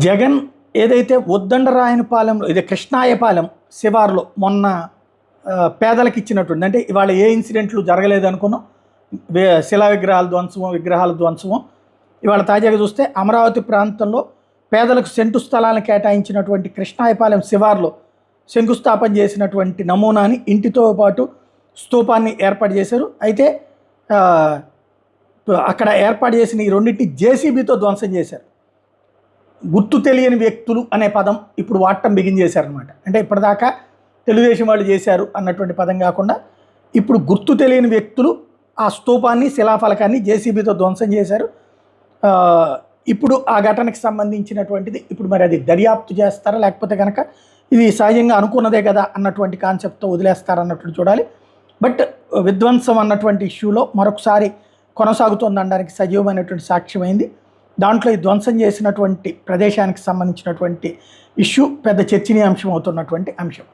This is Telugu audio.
జగన్ ఏదైతే ఉద్దండరాయనిపాలెంలో ఇది కృష్ణాయపాలెం శివార్లో మొన్న పేదలకు ఇచ్చినటువంటి అంటే ఇవాళ ఏ ఇన్సిడెంట్లు జరగలేదు అనుకున్నాం. శిలా విగ్రహాల ధ్వంసము ఇవాళ తాజాగా చూస్తే అమరావతి ప్రాంతంలో పేదలకు సెంటు స్థలాలను కేటాయించినటువంటి కృష్ణాయపాలెం శివార్లో శంకుస్థాపన చేసినటువంటి నమూనాని ఇంటితో పాటు స్తూపాన్ని ఏర్పాటు చేశారు. అయితే అక్కడ ఏర్పాటు చేసిన ఈ రెండింటిని జేసీబీతో ధ్వంసం చేశారు. గుర్తు తెలియని వ్యక్తులు అనే పదం ఇప్పుడు వాడటం బిగించేశారనమాట. అంటే ఇప్పటిదాకా తెలుగుదేశం వాళ్ళు చేశారు అన్నటువంటి పదం కాకుండా ఇప్పుడు గుర్తు తెలియని వ్యక్తులు ఆ స్తూపాన్ని శిలాఫలకాన్ని జేసీబీతో ధ్వంసం చేశారు. ఇప్పుడు ఆ ఘటనకు సంబంధించినటువంటిది ఇప్పుడు మరి అది దర్యాప్తు చేస్తారా లేకపోతే కనుక ఇది సహజంగా అనుకున్నదే కదా అన్నటువంటి కాన్సెప్ట్తో వదిలేస్తారన్నట్లు చూడాలి. బట్ విధ్వంసం అన్నటువంటి ఇష్యూలో మరొకసారి కొనసాగుతోందనడానికి సజీవమైనటువంటి సాక్ష్యమైంది. దాంట్లో ఈ ధ్వంసం చేసినటువంటి ప్రదేశానికి సంబంధించినటువంటి ఇష్యూ పెద్ద చర్చనీయాంశం అవుతున్నటువంటి అంశం.